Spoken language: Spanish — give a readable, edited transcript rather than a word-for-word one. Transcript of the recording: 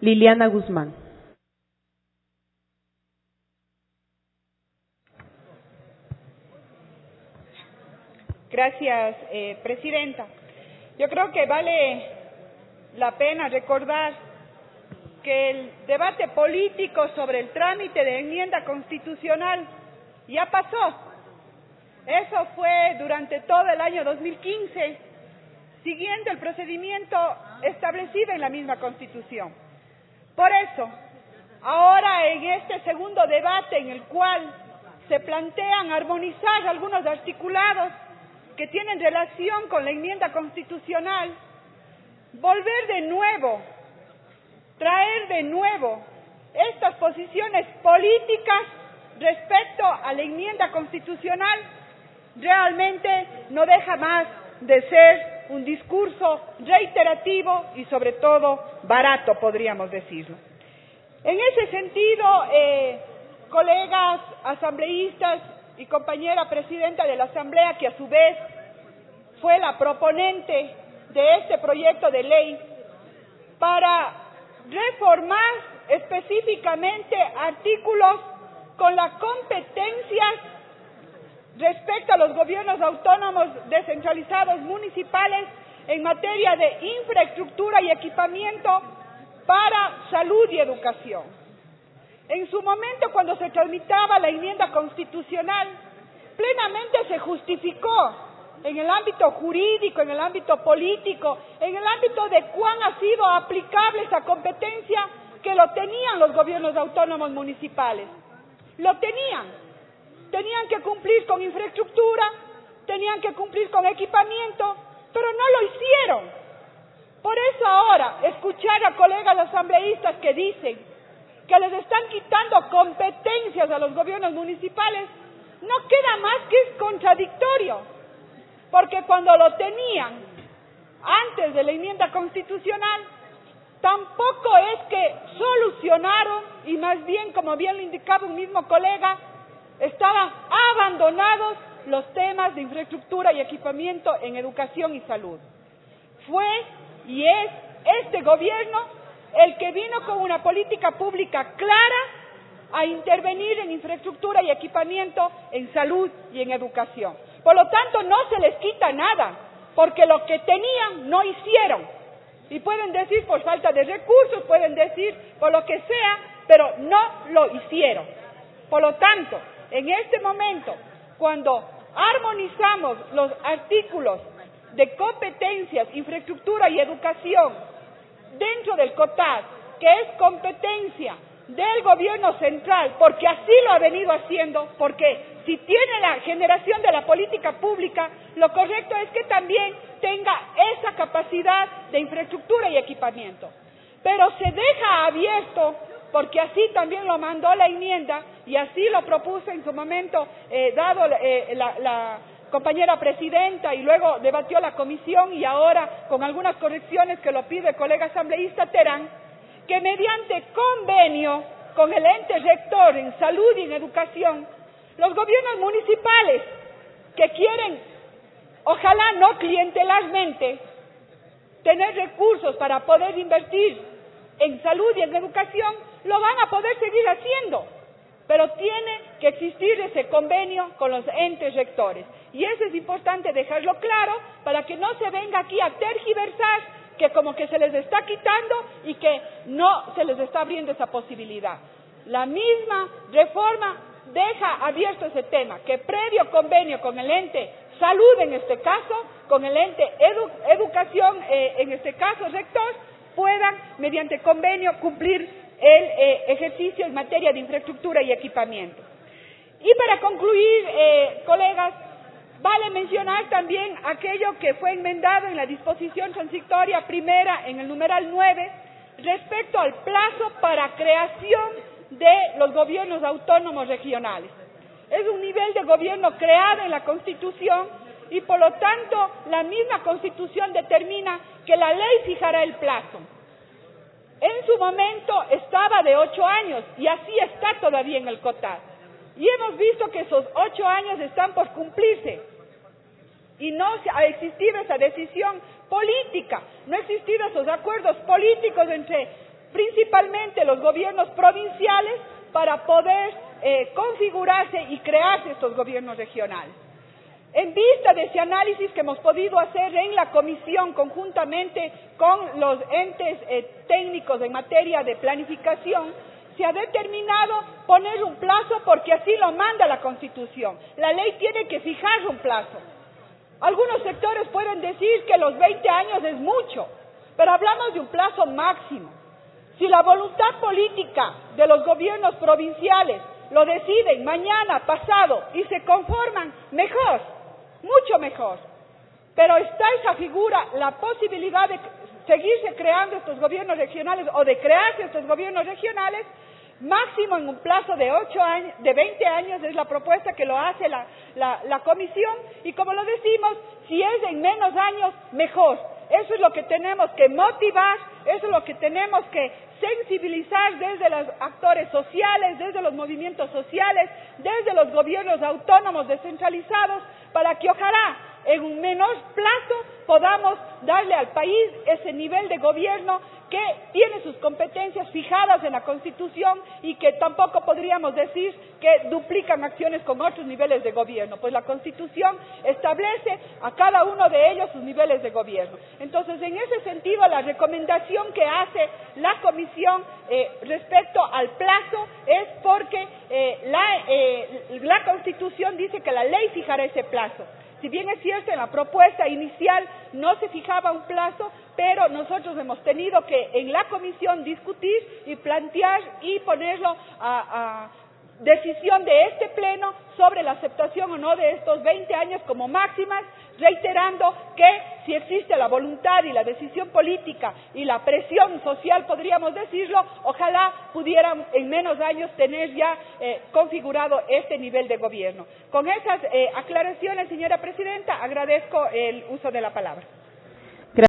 Liliana Guzmán. Gracias, Presidenta. Yo creo que vale la pena recordar que el debate político sobre el trámite de enmienda constitucional ya pasó. Eso fue durante todo el año 2015, siguiendo el procedimiento establecido en la misma Constitución. Por eso, ahora en este segundo debate en el cual se plantean armonizar algunos articulados que tienen relación con la enmienda constitucional, volver de nuevo, traer de nuevo estas posiciones políticas respecto a la enmienda constitucional, realmente no deja más de ser un discurso reiterativo y sobre todo barato, podríamos decirlo. En ese sentido, colegas asambleístas y compañera presidenta de la Asamblea, que a su vez fue la proponente de este proyecto de ley, para reformar específicamente artículos con las competencias respecto a los gobiernos autónomos descentralizados municipales en materia de infraestructura y equipamiento para salud y educación. En su momento, cuando se tramitaba la enmienda constitucional, plenamente se justificó en el ámbito jurídico, en el ámbito político, en el ámbito de cuán ha sido aplicable esa competencia, que lo tenían los gobiernos autónomos municipales. Lo tenían. Tenían que cumplir con infraestructura, tenían que cumplir con equipamiento, pero no lo hicieron. Por eso ahora, escuchar a colegas asambleístas que dicen que les están quitando competencias a los gobiernos municipales, no queda más que es contradictorio, porque cuando lo tenían antes de la enmienda constitucional, tampoco es que solucionaron, y más bien, como bien lo indicaba un mismo colega, estaban abandonados los temas de infraestructura y equipamiento en educación y salud. Fue y es este gobierno el que vino con una política pública clara a intervenir en infraestructura y equipamiento en salud y en educación. Por lo tanto, no se les quita nada, porque lo que tenían no hicieron. Y pueden decir por falta de recursos, pueden decir por lo que sea, pero no lo hicieron. Por lo tanto, en este momento, cuando armonizamos los artículos de competencias, infraestructura y educación dentro del COTAD, que es competencia del gobierno central, porque así lo ha venido haciendo, porque si tiene la generación de la política pública, lo correcto es que también tenga esa capacidad de infraestructura y equipamiento. Pero se deja abierto, porque así también lo mandó la enmienda y así lo propuso en su momento, dado la compañera presidenta, y luego debatió la comisión, y ahora con algunas correcciones que lo pide el colega asambleísta Terán, que mediante convenio con el ente rector en salud y en educación, los gobiernos municipales que quieren, ojalá no clientelarmente, tener recursos para poder invertir en salud y en educación, lo van a poder seguir haciendo, pero tiene que existir ese convenio con los entes rectores. Y eso es importante dejarlo claro para que no se venga aquí a tergiversar que como que se les está quitando y que no se les está abriendo esa posibilidad. La misma reforma deja abierto ese tema, que previo convenio con el ente salud en este caso, con el ente educación en este caso rector, puedan mediante convenio cumplir el ejercicio en materia de infraestructura y equipamiento. Y para concluir, colegas, vale mencionar también aquello que fue enmendado en la disposición transitoria primera en el numeral 9 respecto al plazo para creación de los gobiernos autónomos regionales. Es un nivel de gobierno creado en la Constitución y por lo tanto la misma Constitución determina que la ley fijará el plazo. En su momento estaba de 8 años y así está todavía en el COTAD. Y hemos visto que esos 8 años están por cumplirse y no ha existido esa decisión política, no ha existido esos acuerdos políticos entre principalmente los gobiernos provinciales, para poder configurarse y crearse estos gobiernos regionales. En vista de ese análisis que hemos podido hacer en la comisión conjuntamente con los entes técnicos en materia de planificación, se ha determinado poner un plazo porque así lo manda la Constitución. La ley tiene que fijar un plazo. Algunos sectores pueden decir que los 20 años es mucho, pero hablamos de un plazo máximo. Si la voluntad política de los gobiernos provinciales lo deciden mañana, pasado, y se conforman, mejor, mucho mejor. Pero está esa figura, la posibilidad de seguirse creando estos gobiernos regionales o de crearse estos gobiernos regionales, máximo en un plazo de 20 años, es la propuesta que lo hace la comisión, y como lo decimos, si es en menos años, mejor. Eso es lo que tenemos que motivar, eso es lo que tenemos que sensibilizar desde los actores sociales, desde los movimientos sociales, desde los gobiernos autónomos descentralizados, para que ojalá en un menor plazo podamos darle al país ese nivel de gobierno que tiene sus competencias fijadas en la Constitución y que tampoco podríamos decir que duplican acciones con otros niveles de gobierno, pues la Constitución establece a cada uno de ellos sus niveles de gobierno. Entonces, en ese sentido, la recomendación que hace la Comisión respecto al plazo es porque la Constitución dice que la ley fijará ese plazo. Si bien es cierto, en la propuesta inicial no se fijaba un plazo, pero nosotros hemos tenido que en la comisión discutir y plantear y ponerlo a decisión de este pleno sobre la aceptación o no de estos 20 años como máximas, reiterando que si existe la voluntad y la decisión política y la presión social, podríamos decirlo, ojalá pudieran en menos años tener ya configurado este nivel de gobierno. Con esas aclaraciones, señora presidenta, agradezco el uso de la palabra.